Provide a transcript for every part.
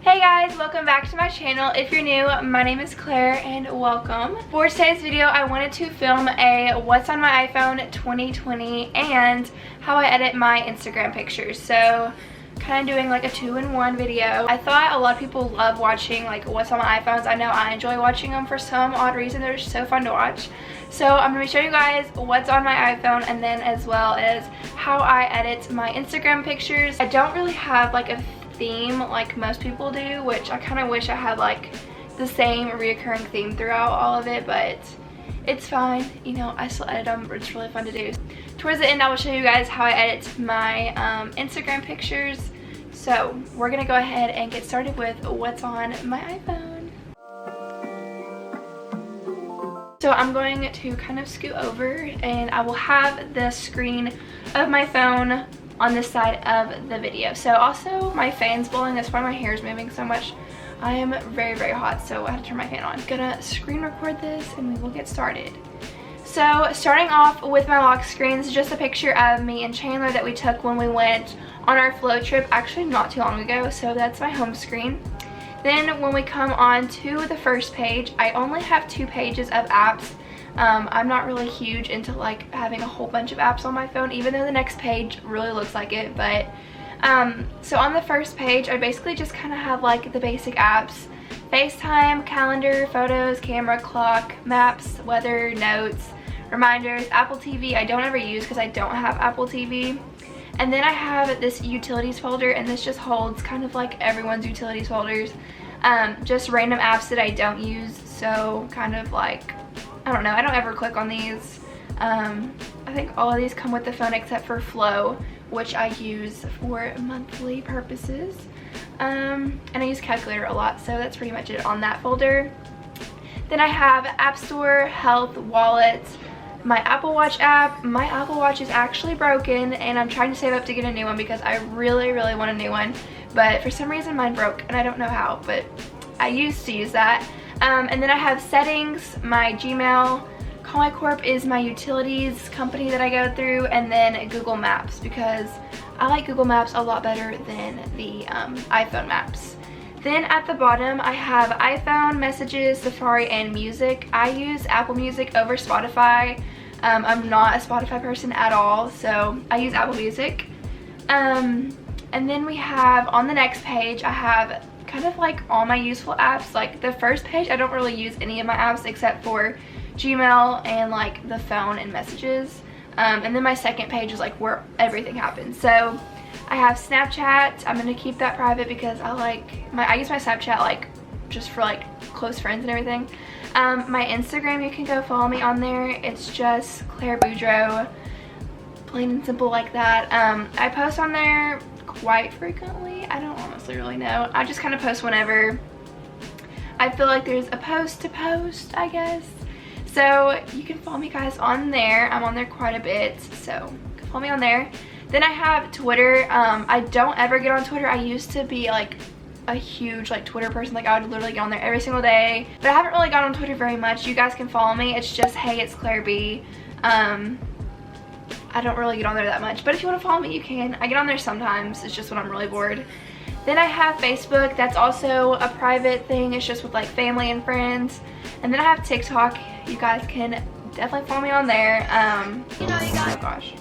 Hey guys, welcome back to my channel. If you're new, my name is Claire and welcome. For today's video, I wanted to film a what's on my iPhone 2020 and how I edit my Instagram pictures. So kind of doing like a 2-in-1 video. I thought a lot of people love watching like what's on my iPhones. I know I enjoy watching them for some odd reason. They're just so fun to watch. So I'm going to be showing you guys what's on my iPhone and then as well as how I edit my Instagram pictures. I don't really have like a theme like most people do, which I kind of wish I had like the same reoccurring theme throughout all of it, but it's fine, you know, I still edit them. It's really fun to do. Towards the end I will show you guys how I edit my Instagram pictures. So we're gonna go ahead and get started with what's on my iPhone. So I'm going to kind of scoot over and I will have the screen of my phone on this side of the video. So also my fan's blowing, that's why my hair is moving so much. I am very, very hot, so I had to turn my fan on. Gonna screen record this and we will get started. So starting off with my lock screen, this is just a picture of me and Chandler that we took when we went on our float trip, actually not too long ago, so that's my home screen. Then when we come on to the first page, I only have 2 pages of apps. I'm not really huge into like having a whole bunch of apps on my phone, even though the next page really looks like it. But so on the first page I basically just kind of have like the basic apps: FaceTime, calendar, photos, camera, clock, maps, weather, notes, reminders. Apple TV I don't ever use because I don't have Apple TV. And then I have this utilities folder, and this just holds kind of like everyone's utilities folders, just random apps that I don't use. So kind of like, I don't know, I don't ever click on these. I think all of these come with the phone except for Flow, which I use for monthly purposes. And I use Calculator a lot, so that's pretty much it on that folder. Then I have App Store, Health, Wallets, my Apple Watch app. My Apple Watch is actually broken and I'm trying to save up to get a new one because I really, really want a new one. But for some reason mine broke and I don't know how, but I used to use that. And then I have settings, my Gmail, Call My Corp is my utilities company that I go through, and then Google Maps because I like Google Maps a lot better than the iPhone maps. Then at the bottom I have iPhone, Messages, Safari, and Music. I use Apple Music over Spotify. I'm not a Spotify person at all, so I use Apple Music. And then we have on the next page I have kind of like all my useful apps. Like the first page I don't really use any of my apps except for Gmail and like the phone and Messages. And then my second page is like where everything happens. So I have Snapchat. I'm gonna keep that private because I use my Snapchat like just for like close friends and everything. My Instagram, you can go follow me on there. It's just Claire Boudreaux, plain and simple like that. I post on there quite frequently. I don't honestly really know. I just kind of post whenever I feel like there's a post to post, I guess. So you can follow me guys on there. I'm on there quite a bit, so you can follow me on there. Then I have Twitter. I don't ever get on Twitter. I used to be like a huge like Twitter person. Like I would literally get on there every single day. But I haven't really gone on Twitter very much. You guys can follow me. It's just, hey, it's Claire B. I don't really get on there that much. But if you want to follow me, you can. I get on there sometimes. It's just when I'm really bored. Then I have Facebook. That's also a private thing. It's just with like family and friends. And then I have TikTok. You guys can definitely follow me on there. Oh gosh.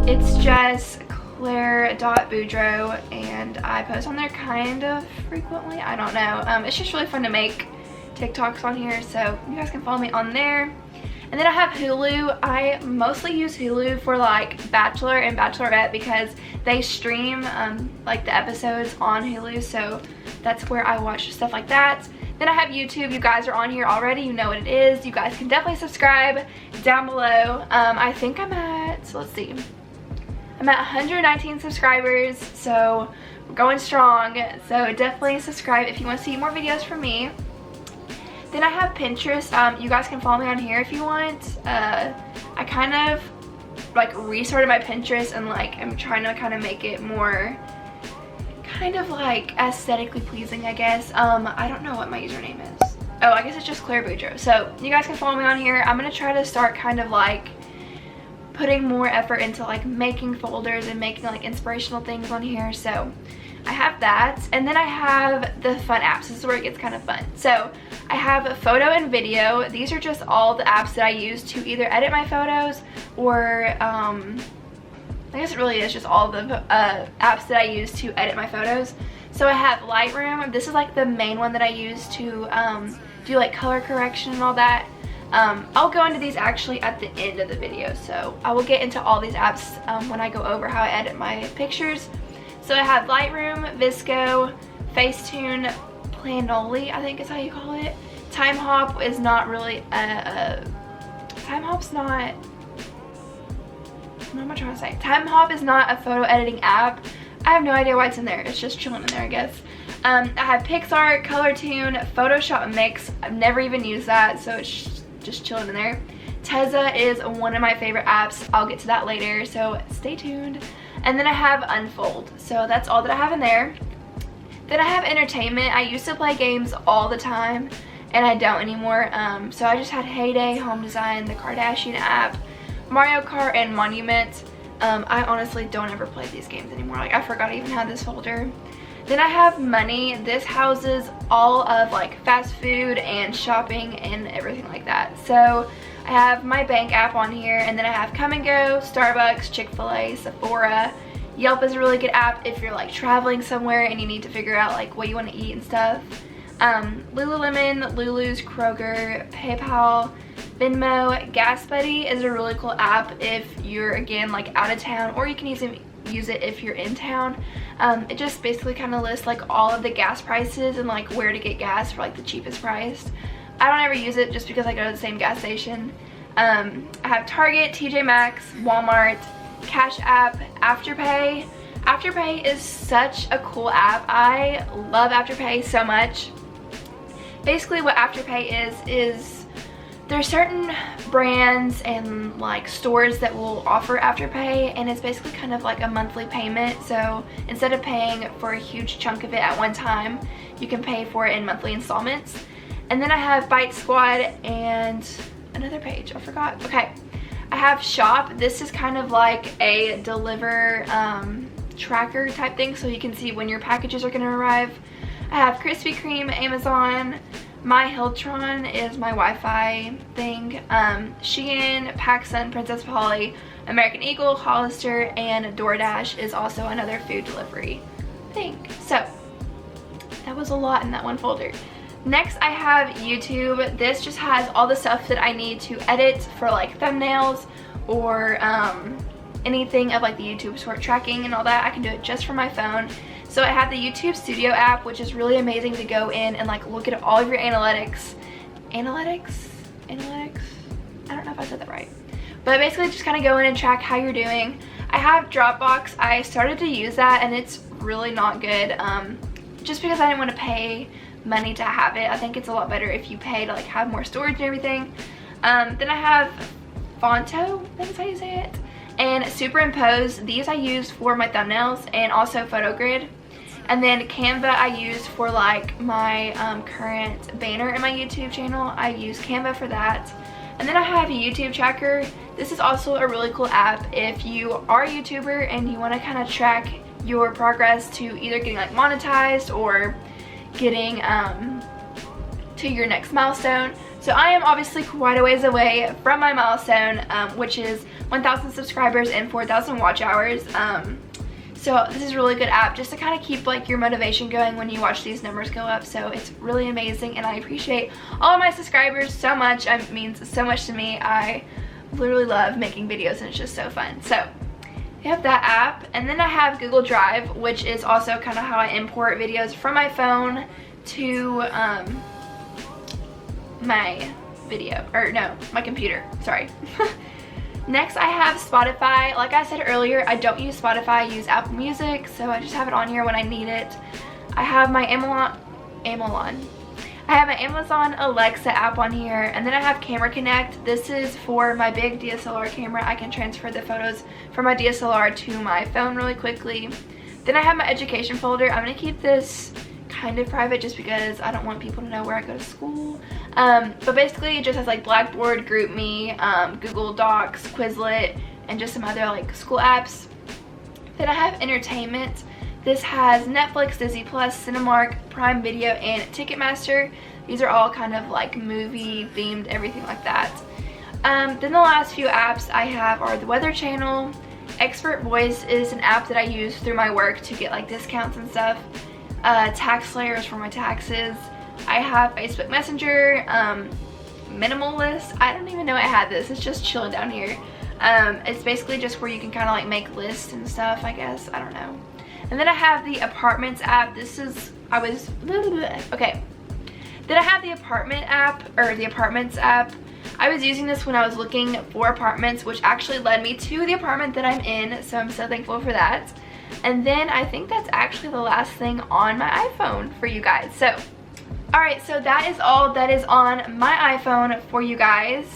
It's just Claire.Boudreaux, and I post on there kind of frequently. I don't know. It's just really fun to make TikToks on here, so you guys can follow me on there. And then I have Hulu. I mostly use Hulu for like Bachelor and Bachelorette because they stream like the episodes on Hulu, so that's where I watch stuff like that. Then I have YouTube. You guys are on here already. You know what it is. You guys can definitely subscribe down below. I think I'm at, let's see. I'm at 119 subscribers, so we're going strong. So definitely subscribe if you want to see more videos from me. Then I have Pinterest. You guys can follow me on here if you want. I kind of like restarted my Pinterest and like I'm trying to kind of make it more kind of like aesthetically pleasing, I guess. I don't know what my username is. Oh, I guess it's just Claire Boudreaux. So you guys can follow me on here. I'm gonna try to start kind of like putting more effort into like making folders and making like inspirational things on here. So I have that, and then I have the fun apps. This is where it gets kind of fun. So I have photo and video. These are just all the apps that I use to either edit my photos or I guess it really is just all the apps that I use to edit my photos. So I have Lightroom. This is like the main one that I use to do like color correction and all that. I'll go into these actually at the end of the video, so I will get into all these apps when I go over how I edit my pictures. So I have Lightroom, Visco, Facetune, Planoly, I think is how you call it. Time Hop is not really Time Hop's not, what am I trying to say? Time Hop is not a photo editing app. I have no idea why it's in there. It's just chilling in there, I guess. I have PixArt, ColorTune, Photoshop Mix. I've never even used that, so it's just chilling in there. Tezza is one of my favorite apps. I'll get to that later, so stay tuned. And then I have Unfold. So that's all that I have in there. Then I have entertainment. I used to play games all the time, and I don't anymore. So I just had Heyday, Home Design, the Kardashian app, Mario Kart, and Monument. I honestly don't ever play these games anymore. Like, I forgot I even had this folder. Then I have money. This houses all of like fast food and shopping and everything like that. So I have my bank app on here, and then I have Come and Go, Starbucks, Chick-fil-A, Sephora. Yelp is a really good app if you're like traveling somewhere and you need to figure out like what you want to eat and stuff. Lululemon, Lulu's, Kroger, PayPal, Venmo. Gas Buddy is a really cool app if you're, again, like out of town, or you can use it if you're in town. It just basically kind of lists like all of the gas prices and like where to get gas for like the cheapest price. I don't ever use it just because I go to the same gas station. I have Target, TJ Maxx, Walmart, Cash App, Afterpay. Afterpay is such a cool app. I love Afterpay so much. Basically what Afterpay is there's certain brands and like stores that will offer Afterpay, and it's basically kind of like a monthly payment. So instead of paying for a huge chunk of it at one time, you can pay for it in monthly installments. And then I have Bite Squad and another page, I forgot. Okay, I have Shop. This is kind of like a deliver tracker type thing, so you can see when your packages are going to arrive. I have Krispy Kreme, Amazon. My Hiltron is my Wi-Fi thing. Shein, PacSun, Princess Polly, American Eagle, Hollister, and DoorDash is also another food delivery thing. So that was a lot in that one folder. Next I have YouTube. This just has all the stuff that I need to edit for like thumbnails or anything of like the YouTube short tracking and all that. I can do it just from my phone. So I have the YouTube Studio app, which is really amazing to go in and like look at all of your analytics. Analytics? I don't know if I said that right. But basically just kind of go in and track how you're doing. I have Dropbox. I started to use that and it's really not good. Just because I didn't want to pay money to have it. I think it's a lot better if you pay to like have more storage and everything. Then I have Fonto, I think is how you say it, and Superimpose. These I use for my thumbnails and also PhotoGrid. And then Canva I use for like my current banner in my YouTube channel. I use Canva for that. And then I have a YouTube tracker. This is also a really cool app if you are a YouTuber and you want to kind of track your progress to either getting like monetized or getting to your next milestone. So I am obviously quite a ways away from my milestone, which is 1,000 subscribers and 4,000 watch hours. So this is a really good app just to kind of keep like your motivation going when you watch these numbers go up. So it's really amazing, and I appreciate all of my subscribers so much. It means so much to me. I literally love making videos and it's just so fun. So I have that app, and then I have Google Drive, which is also kind of how I import videos from my phone to my computer, sorry. Next I have Spotify. Like I said earlier, I don't use Spotify, I use Apple Music, so I just have it on here when I need it. I have my Amazon Alexa app on here, and then I have Camera Connect. This is for my big DSLR camera. I can transfer the photos from my DSLR to my phone really quickly. Then I have my education folder. I'm gonna keep this kind of private just because I don't want people to know where I go to school. But basically it just has like Blackboard, GroupMe, Google Docs, Quizlet, and just some other like school apps. Then I have entertainment. This has Netflix, Disney Plus, Cinemark, Prime Video, and Ticketmaster. These are all kind of like movie themed, everything like that. Then the last few apps I have are the Weather Channel. Expert Voice is an app that I use through my work to get like discounts and stuff. Tax Layers for my taxes. I have Facebook Messenger. Minimalist, I don't even know I had this. It's just chilling down here. It's basically just where you can kind of like make lists and stuff, I guess. I don't know. And then I have the Apartments app. Okay. Then I have the Apartment app, or the Apartments app. I was using this when I was looking for apartments, which actually led me to the apartment that I'm in, so I'm so thankful for that. And then I think that's actually the last thing on my iPhone for you guys. So, alright, so that is all that is on my iPhone for you guys.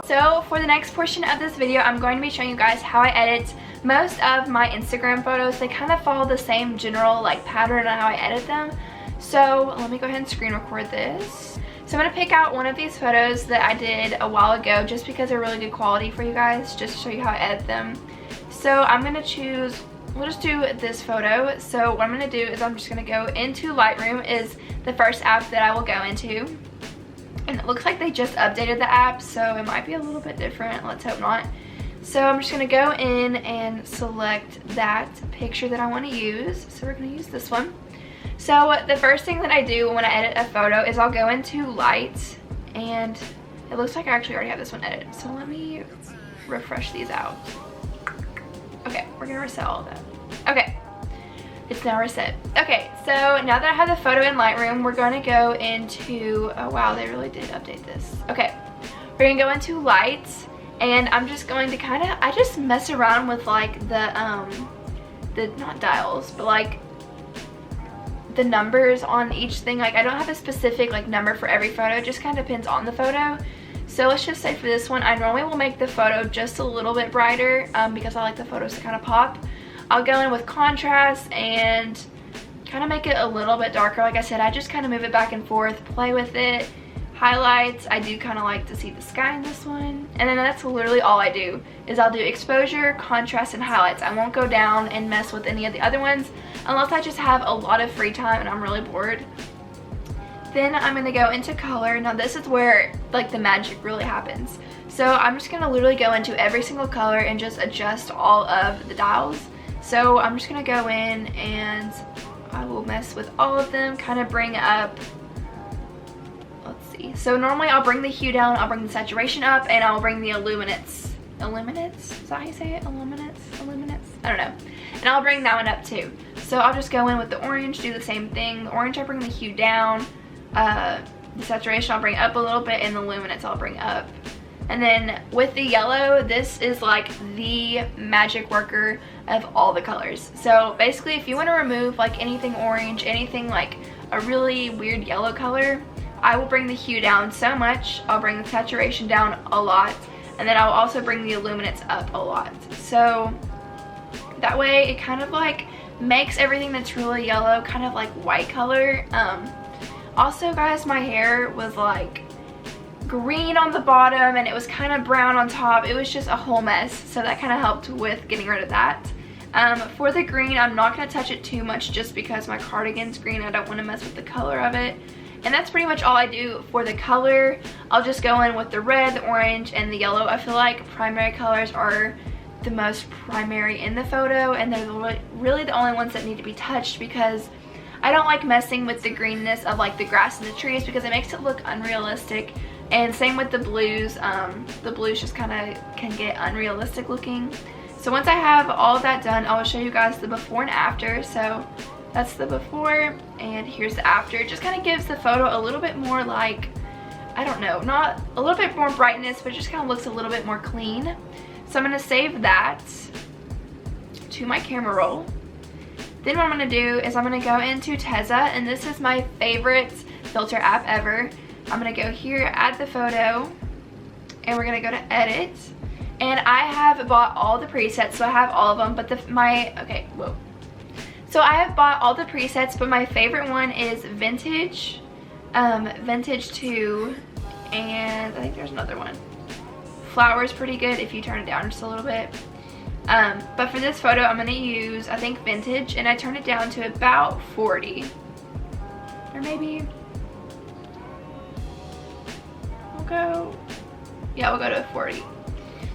So for the next portion of this video, I'm going to be showing you guys how I edit most of my Instagram photos. They kind of follow the same general like pattern on how I edit them. So let me go ahead and screen record this. So I'm going to pick out one of these photos that I did a while ago just because they're really good quality for you guys, just to show you how I edit them. So I'm going to choose, we'll just do this photo. So what I'm going to do is I'm just going to go into Lightroom, is the first app that I will go into. And it looks like they just updated the app, so it might be a little bit different. Let's hope not. So I'm just going to go in and select that picture that I want to use. So we're going to use this one. So the first thing that I do when I edit a photo is I'll go into Light, and it looks like I actually already have this one edited. So let me refresh these out. Okay, we're going to reset all of that. Okay. It's now reset. Okay, so now that I have the photo in Lightroom, we're going to go into, oh wow, they really did update this. Okay, we're going to go into Lights, and I'm just going to kind of, I just mess around with like the not dials, but like the numbers on each thing. Like I don't have a specific like number for every photo, it just kind of depends on the photo. So let's just say for this one, I normally will make the photo just a little bit brighter because I like the photos to kind of pop. I'll go in with contrast and kind of make it a little bit darker. Like I said, I just kind of move it back and forth, play with it. Highlights, I do kind of like to see the sky in this one. And then that's literally all I do, is I'll do exposure, contrast, and highlights. I won't go down and mess with any of the other ones unless I just have a lot of free time and I'm really bored. Then I'm going to go into color. Now this is where like the magic really happens. So I'm just going to literally go into every single color and just adjust all of the dials. So I'm just going to go in and I will mess with all of them, kind of bring up, let's see. So normally I'll bring the hue down, I'll bring the saturation up, and I'll bring the illuminates. Illuminates? Is that how you say it? Illuminates? Illuminates? I don't know. And I'll bring that one up too. So I'll just go in with the orange, do the same thing. The orange, I bring the hue down. The saturation I'll bring up a little bit, and the luminance I'll bring up. And then with the yellow, this is like the magic worker of all the colors. So basically if you want to remove like anything orange, anything like a really weird yellow color, I will bring the hue down so much. I'll bring the saturation down a lot, and then I'll also bring the illuminance up a lot. So that way it kind of like makes everything that's really yellow kind of like white color. Also guys, my hair was like green on the bottom and it was kind of brown on top. It was just a whole mess, so that kind of helped with getting rid of that. For the green, I'm not going to touch it too much just because my cardigan's green. I don't want to mess with the color of it. And that's pretty much all I do for the color. I'll just go in with the red, the orange, and the yellow. I feel like primary colors are the most primary in the photo, and they're really the only ones that need to be touched, because I don't like messing with the greenness of like the grass and the trees because it makes it look unrealistic. And same with the blues. The blues just kind of can get unrealistic looking. So once I have all of that done, I will show you guys the before and after. So that's the before, and here's the after. It just kind of gives the photo a little bit more like, I don't know, not a little bit more brightness, but it just kind of looks a little bit more clean. So I'm going to save that to my camera roll. Then what I'm going to do is I'm going to go into Tezza, and this is my favorite filter app ever. I'm going to go here, add the photo, and we're going to go to edit. And I have bought all the presets, so I have all of them, but So I have bought all the presets, but my favorite one is Vintage, Vintage 2, and I think there's another one. Flower's pretty good if you turn it down just a little bit. But for this photo, I'm going to use, I think, vintage, and I turned it down to about 40. Or maybe, we'll go to 40.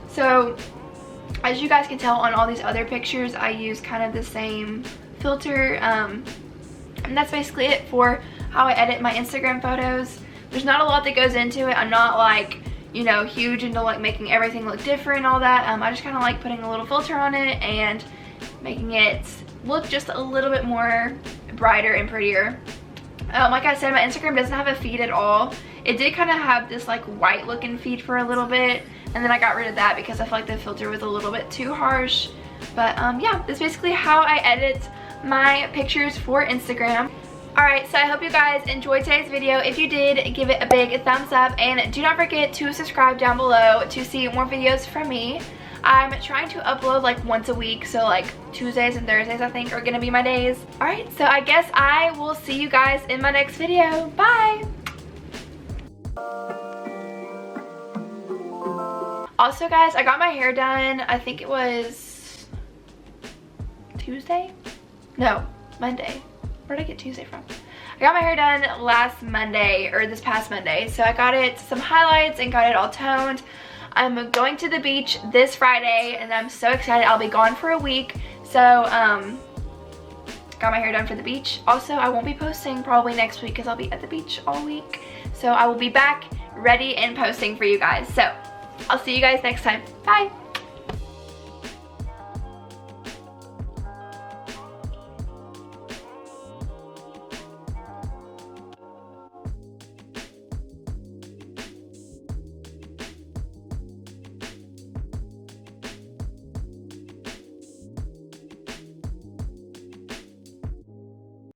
So, as you guys can tell on all these other pictures, I use kind of the same filter. And that's basically it for how I edit my Instagram photos. There's not a lot that goes into it. I'm not like, you know, huge into like making everything look different and all that. I just kind of like putting a little filter on it and making it look just a little bit more brighter and prettier. Like I said, my Instagram doesn't have a feed at all. It did kind of have this like white looking feed for a little bit, and then I got rid of that because I feel like the filter was a little bit too harsh. But yeah, that's basically how I edit my pictures for Instagram. Alright, so I hope you guys enjoyed today's video. If you did, give it a big thumbs up, and do not forget to subscribe down below to see more videos from me. I'm trying to upload like once a week, so like Tuesdays and Thursdays I think are gonna be my days. Alright, so I guess I will see you guys in my next video. Bye! Also guys, I got my hair done, I think it was Tuesday? No, Monday. Where did I get Tuesday from? I got my hair done last Monday, or this past Monday. So I got it some highlights and got it all toned. I'm going to the beach this Friday and I'm so excited. I'll be gone for a week. So, got my hair done for the beach. Also, I won't be posting probably next week because I'll be at the beach all week. So I will be back ready and posting for you guys. So, I'll see you guys next time. Bye!